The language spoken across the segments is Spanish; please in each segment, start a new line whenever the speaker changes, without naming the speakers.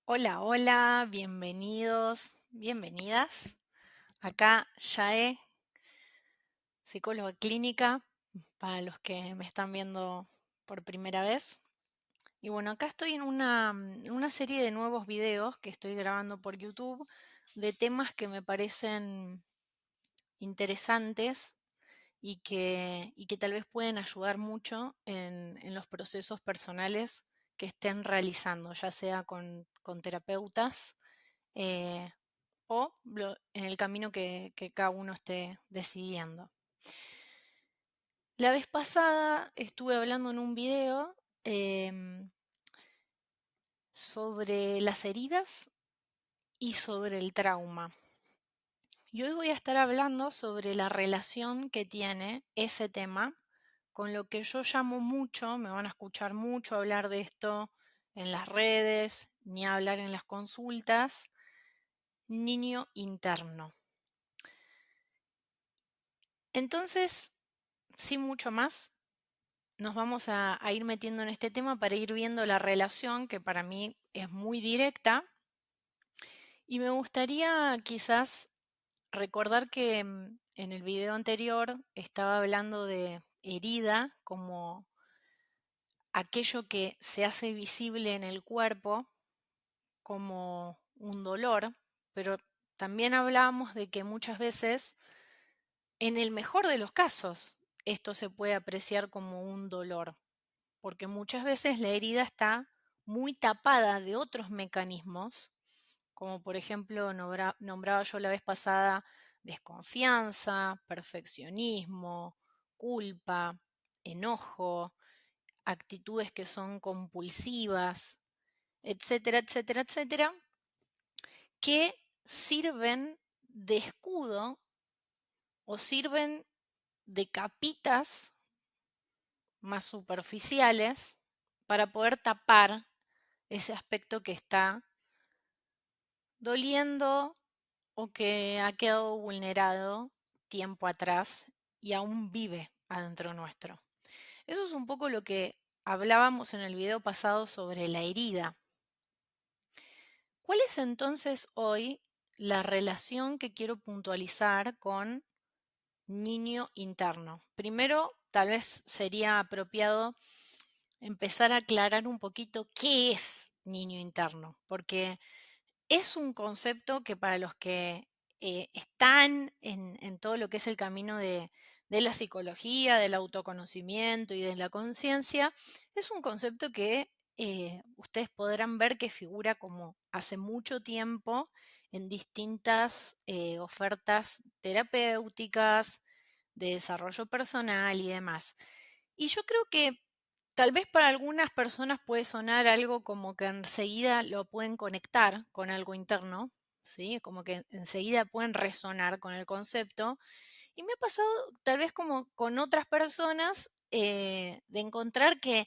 Hola, hola, bienvenidos, bienvenidas. Acá Yae, psicóloga clínica, para los que me están viendo por primera vez. Y bueno, acá estoy en una serie de nuevos videos que estoy grabando por YouTube de temas que me parecen interesantes y que tal vez pueden ayudar mucho en los procesos personales que estén realizando, ya sea con terapeutas eh, o en el camino que cada uno esté decidiendo. La vez pasada estuve hablando en un video sobre las heridas y sobre el trauma. Y hoy voy a estar hablando sobre la relación que tiene ese tema con lo que yo llamo mucho, me van a escuchar mucho hablar de esto en las redes, ni hablar en las consultas, niño interno. Entonces, sin mucho más, nos vamos a ir metiendo en este tema para ir viendo la relación que para mí es muy directa y me gustaría quizás recordar que en el video anterior estaba hablando de herida como aquello que se hace visible en el cuerpo como un dolor, pero también hablábamos de que muchas veces, en el mejor de los casos, esto se puede apreciar como un dolor, porque muchas veces la herida está muy tapada de otros mecanismos, como por ejemplo nombraba yo la vez pasada desconfianza, perfeccionismo, culpa, enojo, actitudes que son compulsivas, etcétera, etcétera, etcétera, que sirven de escudo o sirven de capitas más superficiales para poder tapar ese aspecto que está doliendo o que ha quedado vulnerado tiempo atrás y aún vive adentro nuestro. Eso es un poco lo que hablábamos en el video pasado sobre la herida. ¿Cuál es entonces hoy la relación que quiero puntualizar con niño interno? Primero, tal vez sería apropiado empezar a aclarar un poquito qué es niño interno, porque es un concepto que para los que están en todo lo que es el camino de la psicología, del autoconocimiento y de la conciencia, es un concepto que ustedes podrán ver que figura como hace mucho tiempo en distintas ofertas terapéuticas, de desarrollo personal y demás. Y yo creo que tal vez para algunas personas puede sonar algo como que enseguida lo pueden conectar con algo interno, ¿sí? Como que enseguida pueden resonar con el concepto. Y me ha pasado tal vez como con otras personas de encontrar que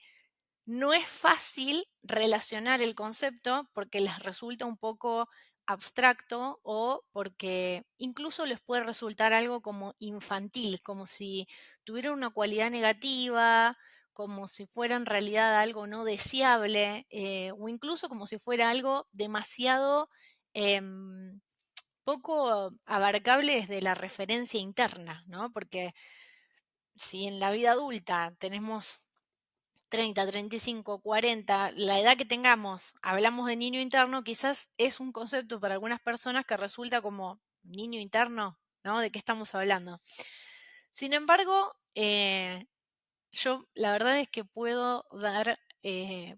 no es fácil relacionar el concepto porque les resulta un poco abstracto o porque incluso les puede resultar algo como infantil, como si tuviera una cualidad negativa, como si fuera en realidad algo no deseable, o incluso como si fuera algo demasiado poco abarcable desde la referencia interna, ¿no? Porque si en la vida adulta tenemos 30, 35, 40, la edad que tengamos, hablamos de niño interno, quizás es un concepto para algunas personas que resulta como niño interno, ¿no? ¿De qué estamos hablando? Sin embargo, yo la verdad es que puedo dar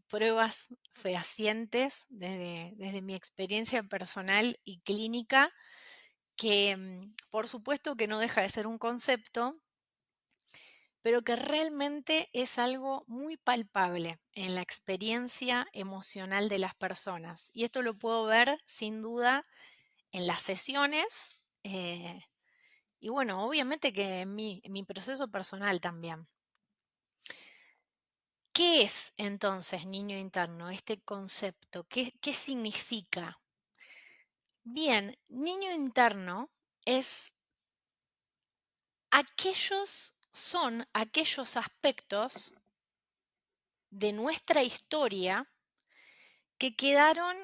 pruebas fehacientes desde mi experiencia personal y clínica, que por supuesto que no deja de ser un concepto, pero que realmente es algo muy palpable en la experiencia emocional de las personas. Y esto lo puedo ver sin duda en las sesiones y bueno, obviamente que en mi proceso personal también. ¿Qué es entonces niño interno, este concepto? ¿Qué significa? Bien, niño interno son aquellos aspectos de nuestra historia que quedaron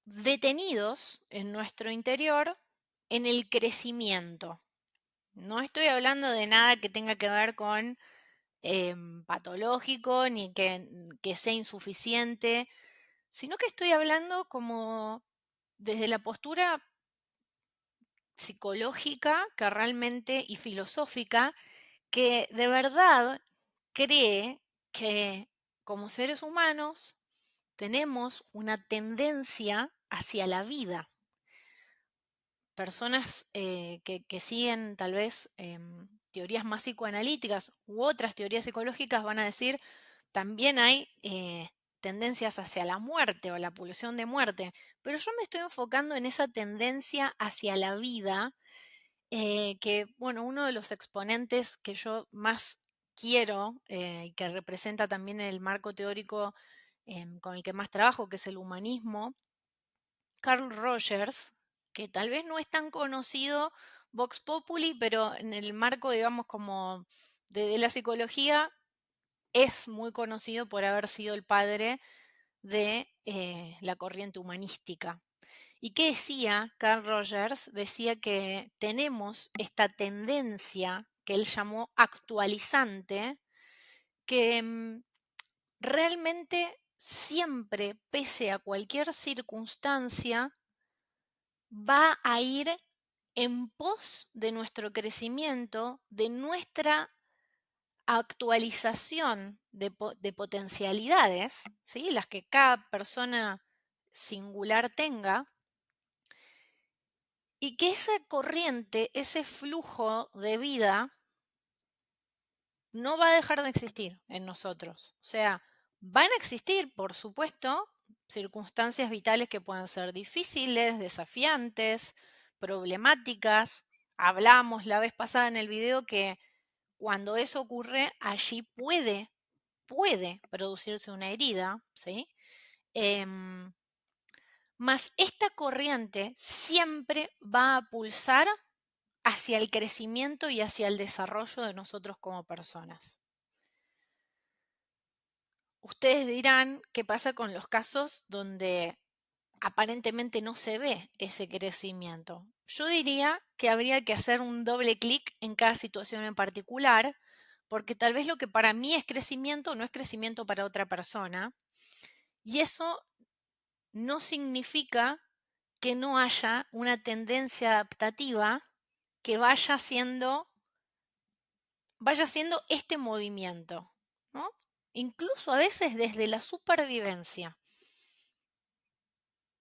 detenidos en nuestro interior en el crecimiento. No estoy hablando de nada que tenga que ver con patológico ni que sea insuficiente, sino que estoy hablando como desde la postura psicológica que realmente y filosófica que de verdad cree que como seres humanos tenemos una tendencia hacia la vida. Personas que siguen tal vez teorías más psicoanalíticas u otras teorías psicológicas van a decir también hay tendencias hacia la muerte o la pulsión de muerte, pero yo me estoy enfocando en esa tendencia hacia la vida, que bueno, uno de los exponentes que yo más quiero y que representa también el marco teórico con el que más trabajo, que es el humanismo, Carl Rogers, que tal vez no es tan conocido Vox Populi, pero en el marco, digamos, como de la psicología, es muy conocido por haber sido el padre de la corriente humanística. ¿Y qué decía Carl Rogers? Decía que tenemos esta tendencia que él llamó actualizante, que realmente siempre, pese a cualquier circunstancia, va a ir en pos de nuestro crecimiento, de nuestra actualización de potencialidades, ¿sí? Las que cada persona singular tenga, y que esa corriente, ese flujo de vida, no va a dejar de existir en nosotros. O sea, van a existir, por supuesto, circunstancias vitales que puedan ser difíciles, desafiantes, problemáticas. Hablamos la vez pasada en el video que cuando eso ocurre, allí puede producirse una herida, ¿sí? Mas esta corriente siempre va a pulsar hacia el crecimiento y hacia el desarrollo de nosotros como personas. Ustedes dirán qué pasa con los casos donde aparentemente no se ve ese crecimiento. Yo diría que habría que hacer un doble clic en cada situación en particular, porque tal vez lo que para mí es crecimiento no es crecimiento para otra persona, y eso no significa que no haya una tendencia adaptativa que vaya haciendo este movimiento, ¿no? Incluso a veces desde la supervivencia.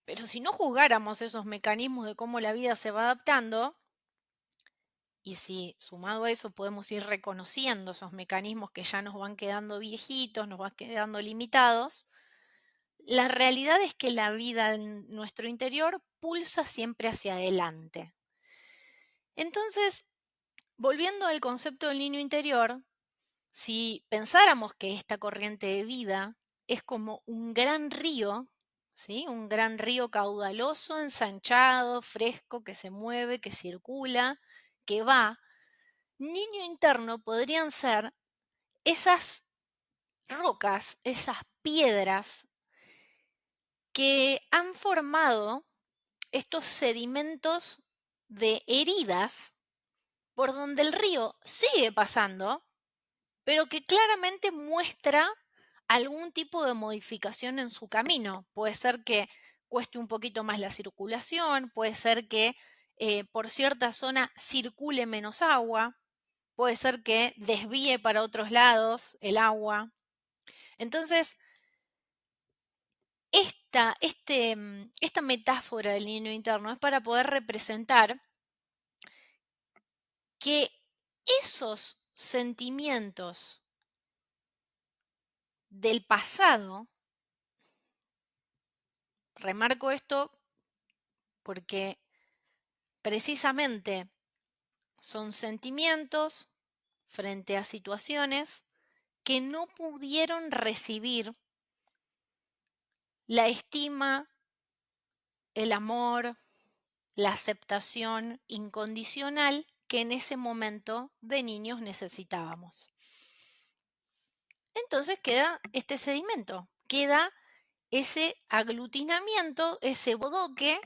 Pero si no juzgáramos esos mecanismos de cómo la vida se va adaptando, y si sumado a eso podemos ir reconociendo esos mecanismos que ya nos van quedando viejitos, nos van quedando limitados, la realidad es que la vida en nuestro interior pulsa siempre hacia adelante. Entonces, volviendo al concepto del niño interior, si pensáramos que esta corriente de vida es como un gran río, ¿sí? Un gran río caudaloso, ensanchado, fresco, que se mueve, que circula, que va, niño interno podrían ser esas rocas, esas piedras que han formado estos sedimentos de heridas por donde el río sigue pasando, pero que claramente muestra algún tipo de modificación en su camino. Puede ser que cueste un poquito más la circulación, puede ser que por cierta zona circule menos agua, puede ser que desvíe para otros lados el agua. Entonces, esta metáfora del niño interno es para poder representar que esos sentimientos del pasado, remarco esto porque precisamente son sentimientos frente a situaciones que no pudieron recibir la estima, el amor, la aceptación incondicional que en ese momento de niños necesitábamos. Entonces queda este sedimento, queda ese aglutinamiento, ese bodoque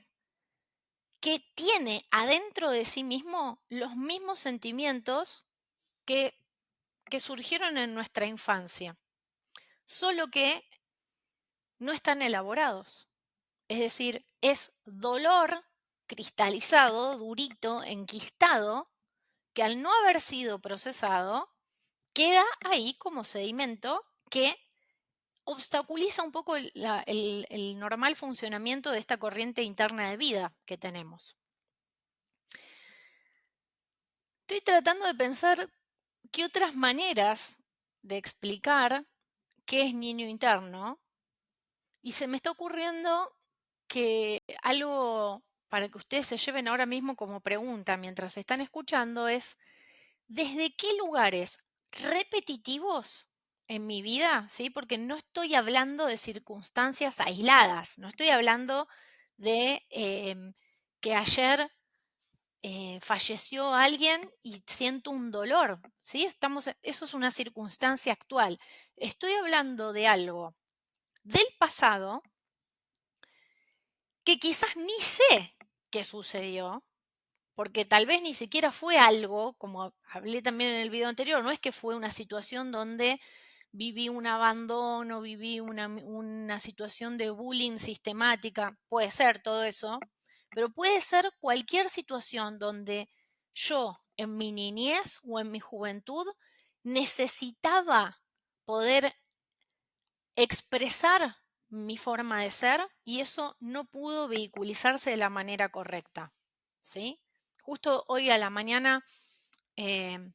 que tiene adentro de sí mismo los mismos sentimientos que, que surgieron en nuestra infancia, solo que no están elaborados. Es decir, es dolor cristalizado, durito, enquistado, que al no haber sido procesado, queda ahí como sedimento que obstaculiza un poco el normal funcionamiento de esta corriente interna de vida que tenemos. Estoy tratando de pensar qué otras maneras de explicar qué es niño interno y se me está ocurriendo que algo para que ustedes se lleven ahora mismo como pregunta mientras están escuchando es, ¿desde qué lugares repetitivos en mi vida? ¿Sí? Porque no estoy hablando de circunstancias aisladas, no estoy hablando de que ayer falleció alguien y siento un dolor, ¿sí? Eso es una circunstancia actual. Estoy hablando de algo del pasado que quizás ni sé qué sucedió, porque tal vez ni siquiera fue algo, como hablé también en el video anterior, no es que fue una situación donde viví un abandono, viví una situación de bullying sistemática, puede ser todo eso, pero puede ser cualquier situación donde yo en mi niñez o en mi juventud necesitaba poder expresar mi forma de ser y eso no pudo vehiculizarse de la manera correcta, ¿sí? Justo hoy a la mañana, eh,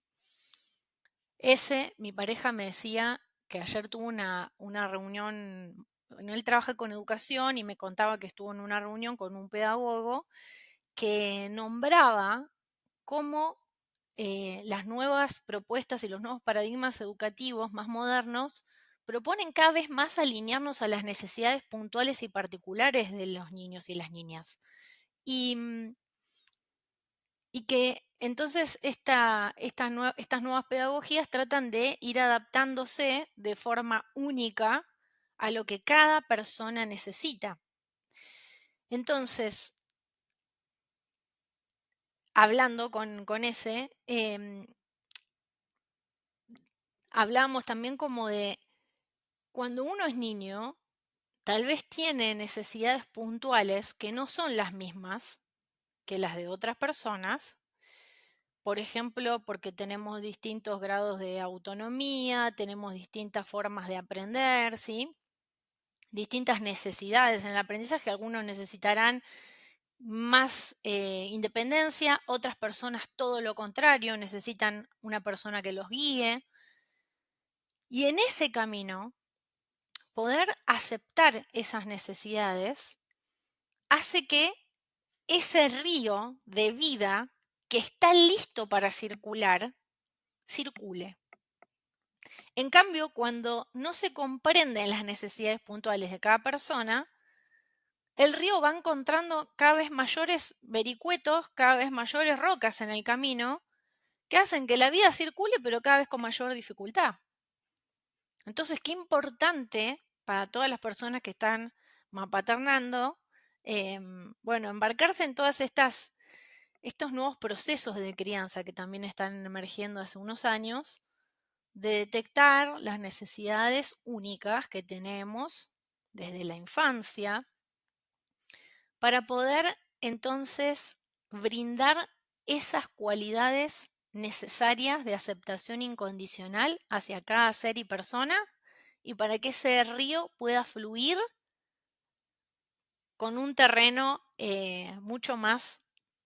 mi pareja me decía que ayer tuvo una reunión, bueno, él trabaja con educación y me contaba que estuvo en una reunión con un pedagogo que nombraba cómo las nuevas propuestas y los nuevos paradigmas educativos más modernos proponen cada vez más alinearnos a las necesidades puntuales y particulares de los niños y las niñas. Y, y que entonces estas nuevas pedagogías tratan de ir adaptándose de forma única a lo que cada persona necesita. Entonces, hablando con ese, hablábamos también como de cuando uno es niño, tal vez tiene necesidades puntuales que no son las mismas que las de otras personas. Por ejemplo, porque tenemos distintos grados de autonomía, tenemos distintas formas de aprender, ¿sí? Distintas necesidades en el aprendizaje. Algunos necesitarán más independencia, otras personas todo lo contrario, necesitan una persona que los guíe. Y en ese camino, poder aceptar esas necesidades hace que ese río de vida que está listo para circular, circule. En cambio, cuando no se comprenden las necesidades puntuales de cada persona, el río va encontrando cada vez mayores vericuetos, cada vez mayores rocas en el camino, que hacen que la vida circule, pero cada vez con mayor dificultad. Entonces, qué importante para todas las personas que están mapaternando, bueno, embarcarse en todas estos nuevos procesos de crianza que también están emergiendo hace unos años, de detectar las necesidades únicas que tenemos desde la infancia para poder entonces brindar esas cualidades necesarias de aceptación incondicional hacia cada ser y persona y para que ese río pueda fluir con un terreno mucho más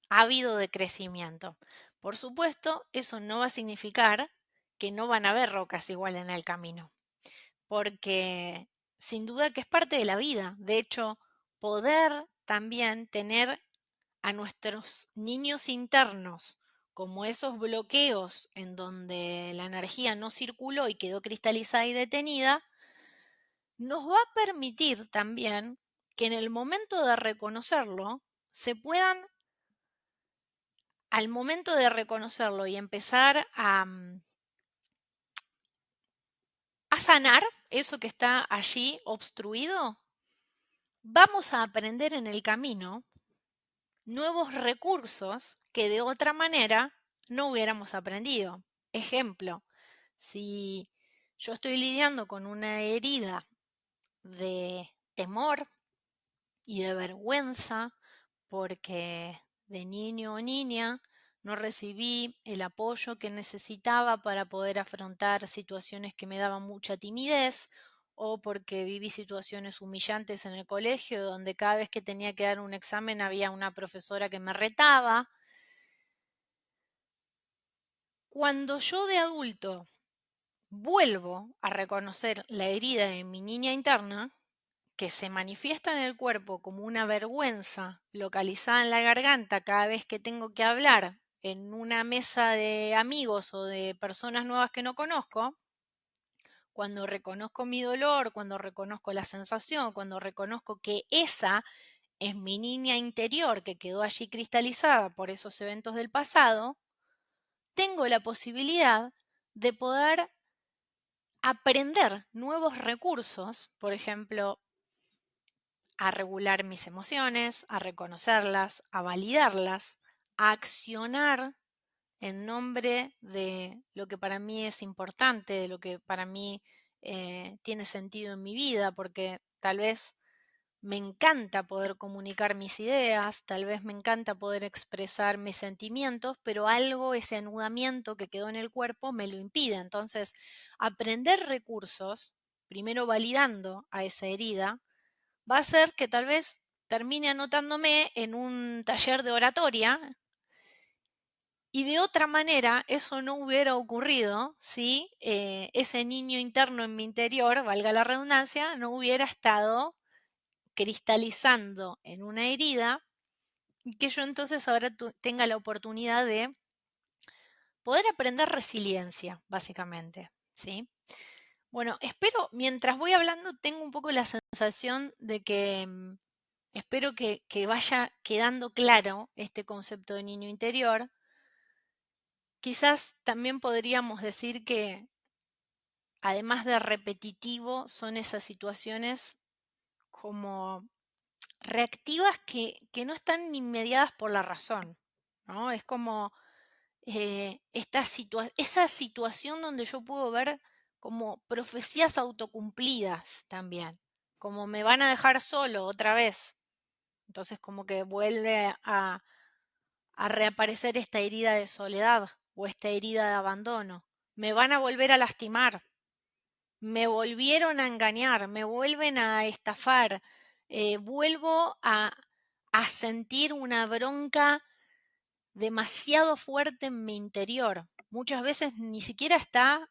ávido de crecimiento. Por supuesto, eso no va a significar que no van a haber rocas igual en el camino, porque sin duda que es parte de la vida. De hecho, poder también tener a nuestros niños internos como esos bloqueos en donde la energía no circuló y quedó cristalizada y detenida, nos va a permitir también que en el momento de reconocerlo, se puedan, al momento de reconocerlo y empezar a sanar eso que está allí obstruido, vamos a aprender en el camino nuevos recursos que de otra manera no hubiéramos aprendido. Ejemplo, si yo estoy lidiando con una herida de temor y de vergüenza porque de niño o niña no recibí el apoyo que necesitaba para poder afrontar situaciones que me daban mucha timidez, o porque viví situaciones humillantes en el colegio donde cada vez que tenía que dar un examen había una profesora que me retaba. Cuando yo de adulto vuelvo a reconocer la herida de mi niña interna, que se manifiesta en el cuerpo como una vergüenza localizada en la garganta cada vez que tengo que hablar en una mesa de amigos o de personas nuevas que no conozco, cuando reconozco mi dolor, cuando reconozco la sensación, cuando reconozco que esa es mi niña interior que quedó allí cristalizada por esos eventos del pasado, tengo la posibilidad de poder aprender nuevos recursos, por ejemplo, a regular mis emociones, a reconocerlas, a validarlas, a accionar en nombre de lo que para mí es importante, de lo que para mí tiene sentido en mi vida, porque tal vez me encanta poder comunicar mis ideas, tal vez me encanta poder expresar mis sentimientos, pero algo, ese anudamiento que quedó en el cuerpo, me lo impide. Entonces, aprender recursos, primero validando a esa herida, va a ser que tal vez termine anotándome en un taller de oratoria y de otra manera eso no hubiera ocurrido si ese niño interno en mi interior, valga la redundancia, no hubiera estado cristalizando en una herida y que yo entonces ahora tenga la oportunidad de poder aprender resiliencia, básicamente, ¿sí? Bueno, espero, mientras voy hablando, tengo un poco la sensación de que espero que vaya quedando claro este concepto de niño interior. Quizás también podríamos decir que, además de repetitivo, son esas situaciones como reactivas que no están ni mediadas por la razón, ¿no? Es como esa situación donde yo puedo ver como profecías autocumplidas también, como me van a dejar solo otra vez. Entonces como que vuelve a reaparecer esta herida de soledad o esta herida de abandono. Me van a volver a lastimar, me volvieron a engañar, me vuelven a estafar, vuelvo a sentir una bronca demasiado fuerte en mi interior. Muchas veces ni siquiera está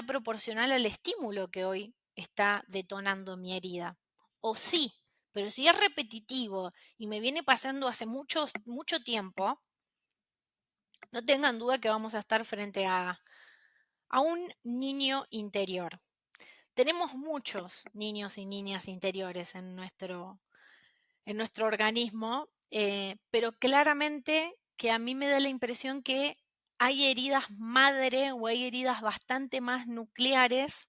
proporcional al estímulo que hoy está detonando mi herida. O sí, pero si es repetitivo y me viene pasando hace mucho tiempo, no tengan duda que vamos a estar frente a un niño interior. Tenemos muchos niños y niñas interiores en nuestro organismo, pero claramente que a mí me da la impresión que hay heridas madre o hay heridas bastante más nucleares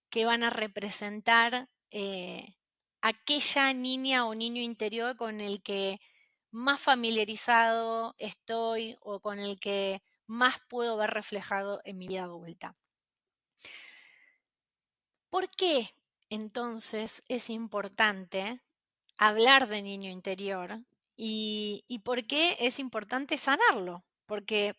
que van a representar aquella niña o niño interior con el que más familiarizado estoy o con el que más puedo ver reflejado en mi vida adulta. ¿Por qué entonces es importante hablar de niño interior y por qué es importante sanarlo? Porque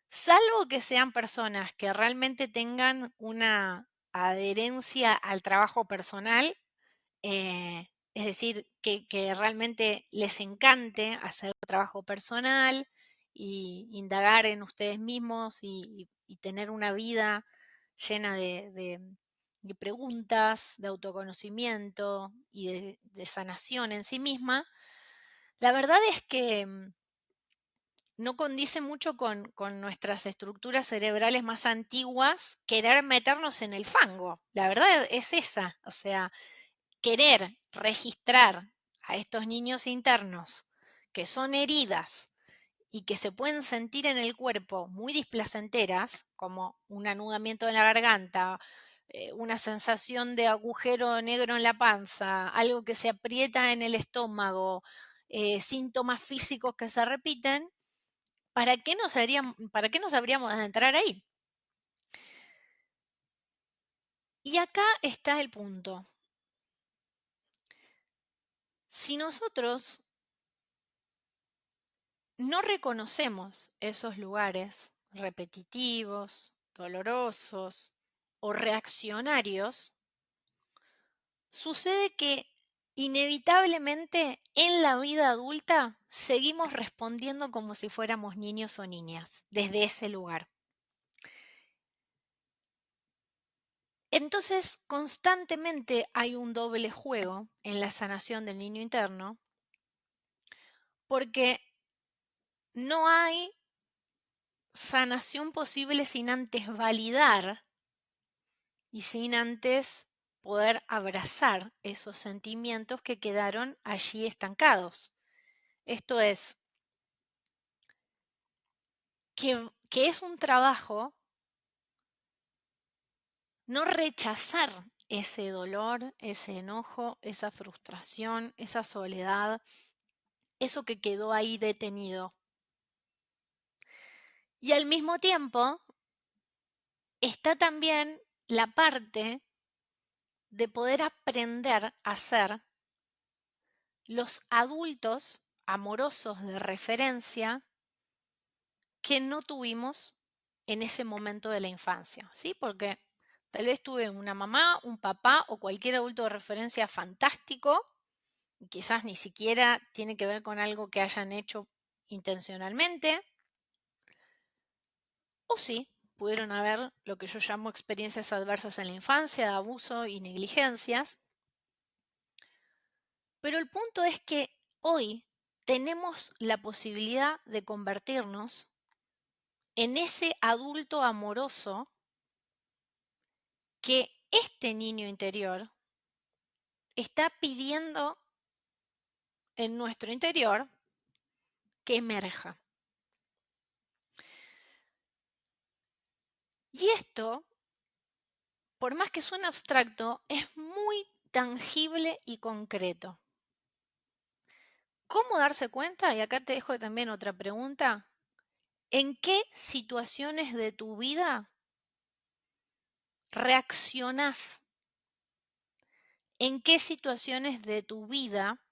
salvo que sean personas que realmente tengan una adherencia al trabajo personal, es decir, que realmente les encante hacer trabajo personal y indagar en ustedes mismos y tener una vida llena de preguntas, de autoconocimiento y de sanación en sí misma, la verdad es que no condice mucho con nuestras estructuras cerebrales más antiguas querer meternos en el fango. La verdad es esa, o sea, querer registrar a estos niños internos que son heridas y que se pueden sentir en el cuerpo muy displacenteras, como un anudamiento en la garganta, una sensación de agujero negro en la panza, algo que se aprieta en el estómago, síntomas físicos que se repiten, para qué nos habríamos de entrar ahí? Y acá está el punto. Si nosotros no reconocemos esos lugares repetitivos, dolorosos o reaccionarios, sucede que inevitablemente en la vida adulta seguimos respondiendo como si fuéramos niños o niñas desde ese lugar. Entonces, constantemente hay un doble juego en la sanación del niño interno porque no hay sanación posible sin antes validar y sin antes poder abrazar esos sentimientos que quedaron allí estancados. Esto es, que es un trabajo no rechazar ese dolor, ese enojo, esa frustración, esa soledad, eso que quedó ahí detenido. Y al mismo tiempo está también la parte de poder aprender a ser los adultos amorosos de referencia que no tuvimos en ese momento de la infancia, ¿sí? Porque tal vez tuve una mamá, un papá o cualquier adulto de referencia fantástico, y quizás ni siquiera tiene que ver con algo que hayan hecho intencionalmente, o sí, pudieron haber lo que yo llamo experiencias adversas en la infancia, abuso y negligencias, pero el punto es que hoy tenemos la posibilidad de convertirnos en ese adulto amoroso que este niño interior está pidiendo en nuestro interior que emerja. Y esto, por más que suene abstracto, es muy tangible y concreto. ¿Cómo darse cuenta? Y acá te dejo también otra pregunta. ¿En qué situaciones de tu vida reaccionás? ¿En qué situaciones de tu vida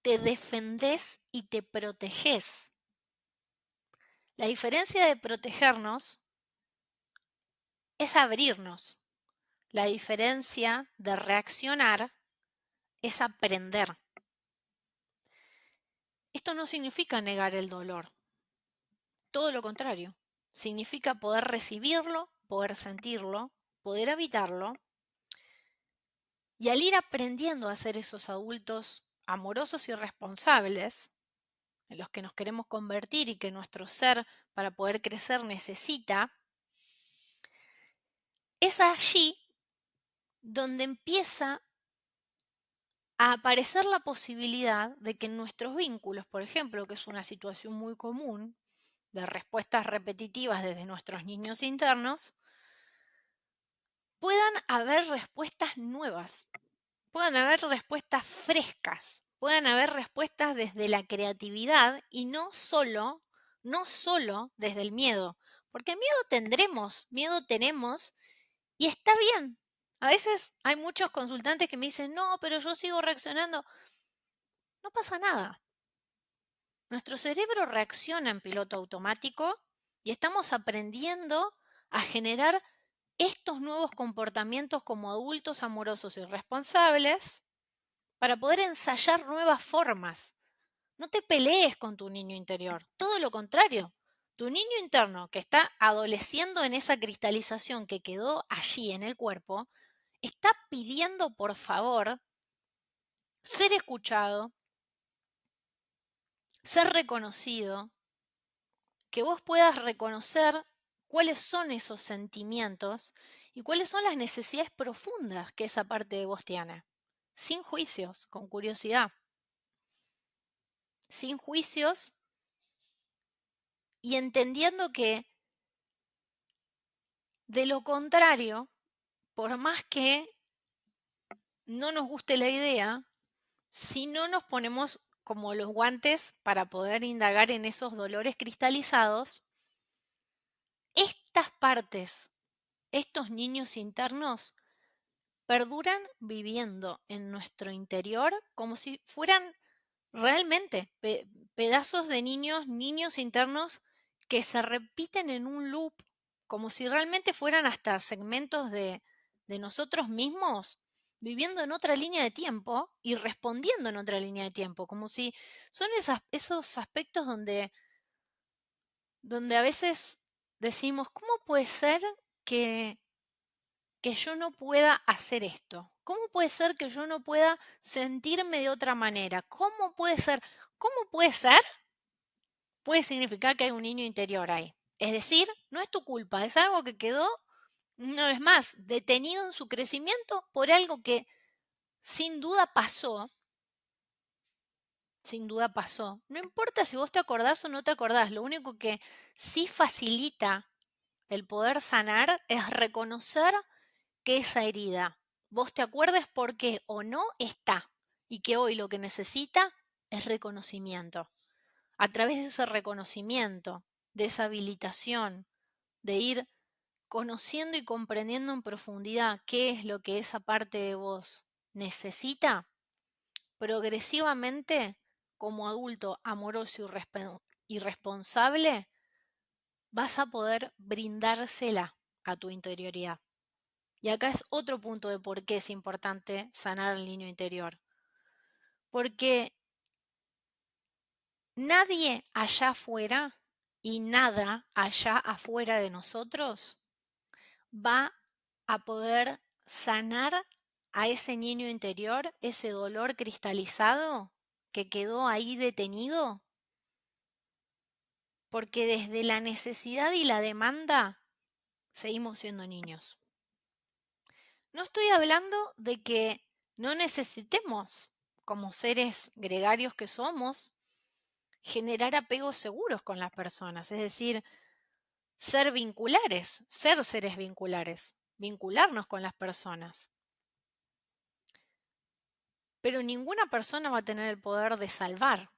te defendés y te protegés? La diferencia de protegernos es abrirnos. La diferencia de reaccionar es aprender. Esto no significa negar el dolor, todo lo contrario. Significa poder recibirlo, poder sentirlo, poder habitarlo y al ir aprendiendo a ser esos adultos amorosos y responsables en los que nos queremos convertir y que nuestro ser para poder crecer necesita, es allí donde empieza a aparecer la posibilidad de que en nuestros vínculos, por ejemplo, que es una situación muy común de respuestas repetitivas desde nuestros niños internos, puedan haber respuestas nuevas, puedan haber respuestas frescas, puedan haber respuestas desde la creatividad y no solo desde el miedo, porque miedo tendremos, miedo tenemos y está bien. A veces hay muchos consultantes que me dicen, no, pero yo sigo reaccionando. No pasa nada. Nuestro cerebro reacciona en piloto automático y estamos aprendiendo a generar estos nuevos comportamientos como adultos amorosos y responsables para poder ensayar nuevas formas. No te pelees con tu niño interior, todo lo contrario. Tu niño interno que está adoleciendo en esa cristalización que quedó allí en el cuerpo, está pidiendo por favor ser escuchado, ser reconocido, que vos puedas reconocer cuáles son esos sentimientos y cuáles son las necesidades profundas que esa parte de vos tiene, sin juicios, con curiosidad, sin juicios y entendiendo que De lo contrario, por más que no nos guste la idea, si no nos ponemos como los guantes para poder indagar en esos dolores cristalizados, estas partes, estos niños internos, perduran viviendo en nuestro interior como si fueran realmente pedazos de niños internos que se repiten en un loop, como si realmente fueran hasta segmentos de nosotros mismos, viviendo en otra línea de tiempo y respondiendo en otra línea de tiempo, como si son esos aspectos donde a veces decimos, ¿cómo puede ser que yo no pueda hacer esto? ¿Cómo puede ser que yo no pueda sentirme de otra manera? ¿Cómo puede ser? ¿Cómo puede ser? Puede significar que hay un niño interior ahí. Es decir, no es tu culpa, es algo que quedó, una vez más, detenido en su crecimiento por algo que sin duda pasó, sin duda pasó. No importa si vos te acordás o no te acordás, lo único que sí facilita el poder sanar es reconocer que esa herida, vos te acuerdes por qué o no está, y que hoy lo que necesita es reconocimiento. A través de ese reconocimiento, de esa habilitación, de ir conociendo y comprendiendo en profundidad qué es lo que esa parte de vos necesita, progresivamente, como adulto amoroso y responsable, vas a poder brindársela a tu interioridad. Y acá es otro punto de por qué es importante sanar al niño interior. Porque nadie allá afuera y nada allá afuera de nosotros va a poder sanar a ese niño interior, ese dolor cristalizado que quedó ahí detenido, porque desde la necesidad y la demanda seguimos siendo niños. No estoy hablando de que no necesitemos, como seres gregarios que somos, generar apegos seguros con las personas, es decir, ser vinculares, ser seres vinculares, vincularnos con las personas. Pero ninguna persona va a tener el poder de salvar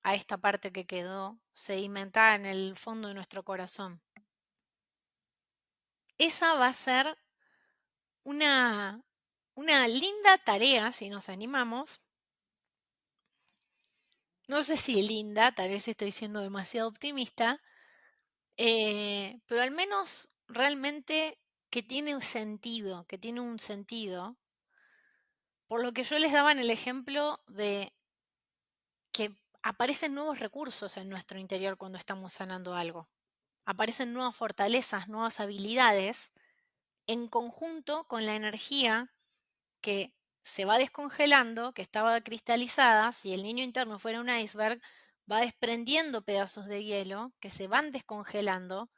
a esta parte que quedó sedimentada en el fondo de nuestro corazón. Esa va a ser una, una linda tarea si nos animamos. No sé si linda, tal vez estoy siendo demasiado optimista, pero al menos realmente que tiene un sentido, por lo que yo les daba en el ejemplo de que aparecen nuevos recursos en nuestro interior cuando estamos sanando algo. Aparecen nuevas fortalezas, nuevas habilidades, en conjunto con la energía que se va descongelando, que estaba cristalizada. Si el niño interno fuera un iceberg, va desprendiendo pedazos de hielo que se van descongelando.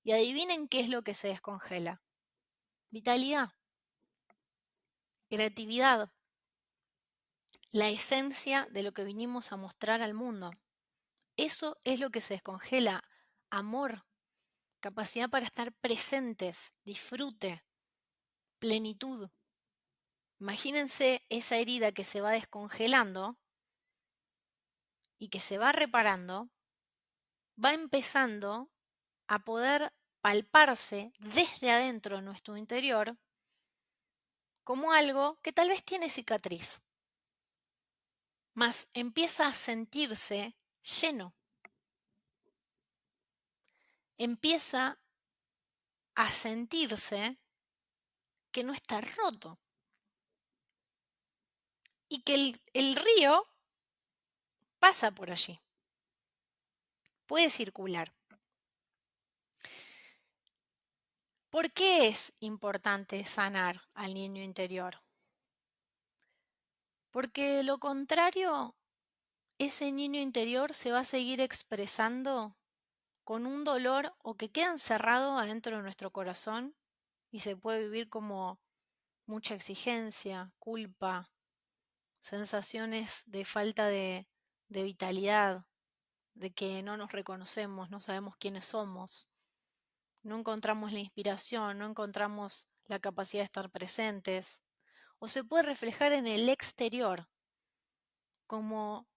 Y adivinen qué es lo que se descongela. Vitalidad, creatividad, la esencia de lo que vinimos a mostrar al mundo. Eso es lo que se descongela. Amor, capacidad para estar presentes, disfrute, plenitud. Imagínense esa herida que se va descongelando y que se va reparando, va empezando a poder palparse desde adentro de nuestro interior como algo que tal vez tiene cicatriz, mas empieza a sentirse lleno, empieza a sentirse que no está roto y que el río pasa por allí, puede circular. ¿Por qué es importante sanar al niño interior? Porque de lo contrario, ese niño interior se va a seguir expresando con un dolor o que queda encerrado adentro de nuestro corazón y se puede vivir como mucha exigencia, culpa, sensaciones de falta de vitalidad, de que no nos reconocemos, no sabemos quiénes somos, no encontramos la inspiración, no encontramos la capacidad de estar presentes, o se puede reflejar en el exterior, como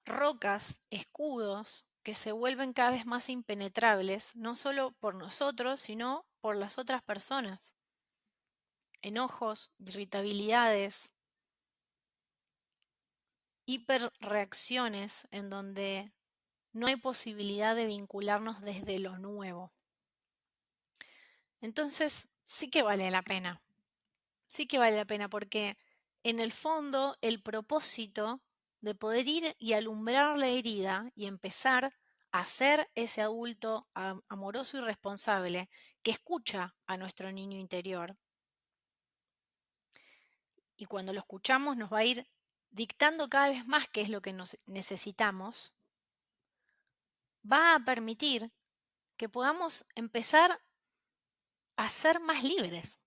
rocas, escudos, que se vuelven cada vez más impenetrables, no solo por nosotros, sino por las otras personas. Enojos, irritabilidades, hiperreacciones en donde no hay posibilidad de vincularnos desde lo nuevo. Entonces, sí que vale la pena porque en el fondo el propósito de poder ir y alumbrar la herida y empezar a ser ese adulto amoroso y responsable que escucha a nuestro niño interior. Y cuando lo escuchamos nos va a ir dictando cada vez más qué es lo que necesitamos, va a permitir que podamos empezar a ser más libres.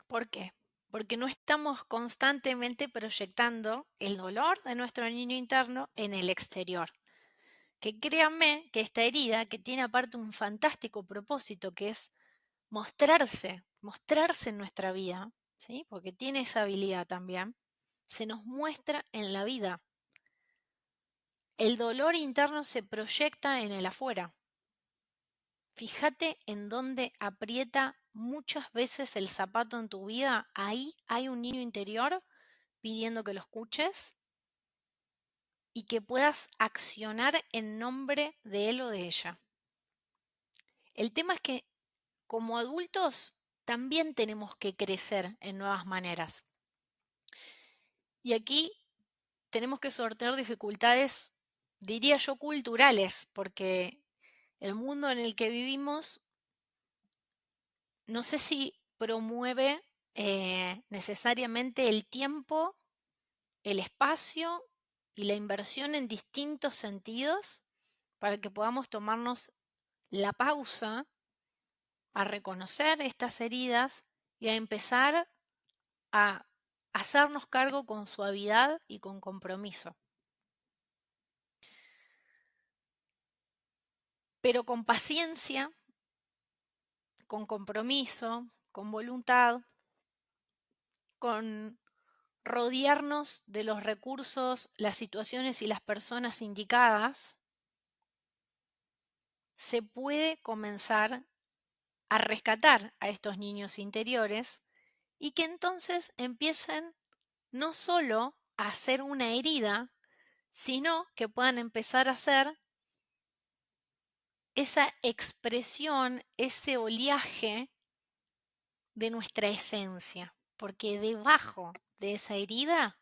¿Por qué? Porque no estamos constantemente proyectando el dolor de nuestro niño interno en el exterior. Que créanme que esta herida, que tiene aparte un fantástico propósito, que es mostrarse en nuestra vida, ¿sí? Porque tiene esa habilidad también, se nos muestra en la vida. El dolor interno se proyecta en el afuera. Fíjate en dónde aprieta muchas veces el zapato en tu vida. Ahí hay un niño interior pidiendo que lo escuches y que puedas accionar en nombre de él o de ella. El tema es que como adultos también tenemos que crecer en nuevas maneras. Y aquí tenemos que sortear dificultades, diría yo, culturales, porque el mundo en el que vivimos no sé si promueve necesariamente el tiempo, el espacio y la inversión en distintos sentidos para que podamos tomarnos la pausa a reconocer estas heridas y a empezar a hacernos cargo con suavidad y con compromiso. Pero con paciencia, con compromiso, con voluntad, con rodearnos de los recursos, las situaciones y las personas indicadas, se puede comenzar a rescatar a estos niños interiores y que entonces empiecen no solo a hacer una herida, sino que puedan empezar a hacer esa expresión, ese oleaje de nuestra esencia, porque debajo de esa herida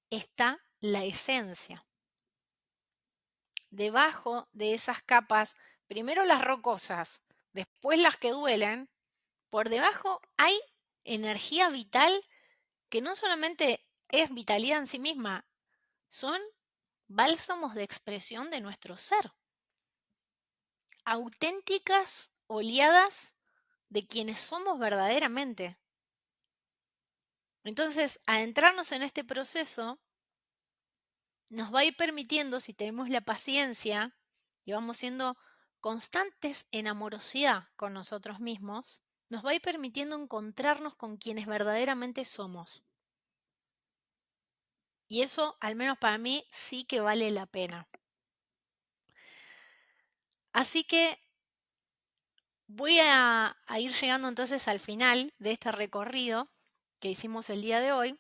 está la esencia. Debajo de esas capas, primero las rocosas, después las que duelen, por debajo hay energía vital que no solamente es vitalidad en sí misma, son bálsamos de expresión de nuestro ser. Auténticas oleadas de quienes somos verdaderamente. Entonces, adentrarnos en este proceso nos va a ir permitiendo, si tenemos la paciencia y vamos siendo constantes en amorosidad con nosotros mismos, nos va a ir permitiendo encontrarnos con quienes verdaderamente somos. Y eso, al menos para mí, sí que vale la pena. Así que voy a ir llegando entonces al final de este recorrido que hicimos el día de hoy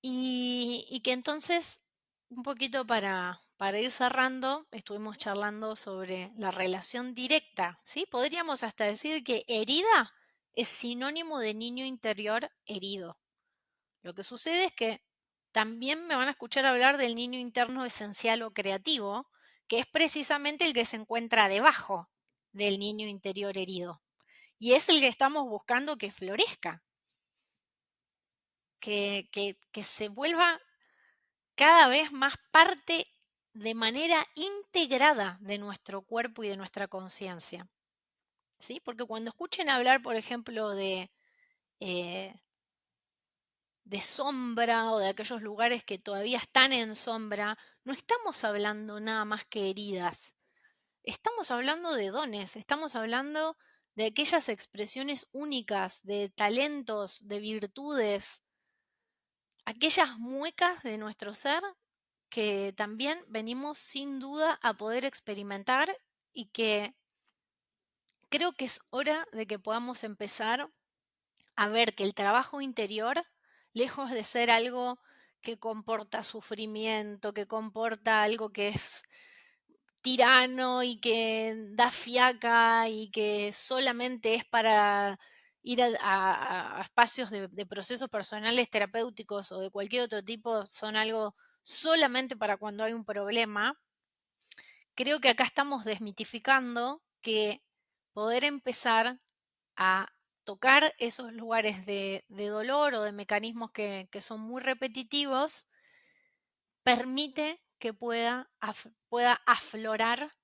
y que entonces, un poquito para ir cerrando, estuvimos charlando sobre la relación directa, ¿sí? Podríamos hasta decir que herida es sinónimo de niño interior herido. Lo que sucede es que también me van a escuchar hablar del niño interno esencial o creativo, que es precisamente el que se encuentra debajo del niño interior herido. Y es el que estamos buscando que florezca, que se vuelva cada vez más parte de manera integrada de nuestro cuerpo y de nuestra conciencia. ¿Sí? Porque cuando escuchen hablar, por ejemplo, eh, de sombra o de aquellos lugares que todavía están en sombra, no estamos hablando nada más que heridas. Estamos hablando de dones, estamos hablando de aquellas expresiones únicas, de talentos, de virtudes, aquellas muecas de nuestro ser que también venimos sin duda a poder experimentar y que creo que es hora de que podamos empezar a ver que el trabajo interior, lejos de ser algo que comporta sufrimiento, que comporta algo que es tirano y que da fiaca y que solamente es para ir a espacios de procesos personales terapéuticos o de cualquier otro tipo, son algo solamente para cuando hay un problema. Creo que acá estamos desmitificando que poder empezar a tocar esos lugares de dolor o de mecanismos que son muy repetitivos, permite que pueda aflorar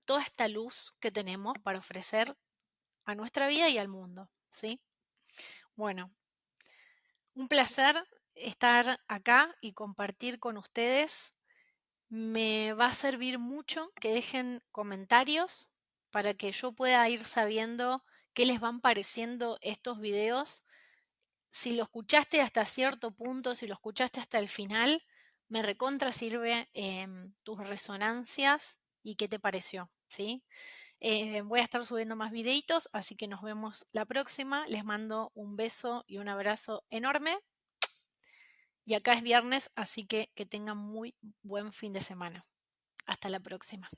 toda esta luz que tenemos para ofrecer a nuestra vida y al mundo, ¿sí? Bueno, un placer estar acá y compartir con ustedes. Me va a servir mucho que dejen comentarios para que yo pueda ir sabiendo qué les van pareciendo estos videos. Si lo escuchaste hasta cierto punto, si lo escuchaste hasta el final, me recontra sirve tus resonancias y qué te pareció, ¿sí? Voy a estar subiendo más videitos, así que nos vemos la próxima. Les mando un beso y un abrazo enorme. Y acá es viernes, así que tengan muy buen fin de semana. Hasta la próxima.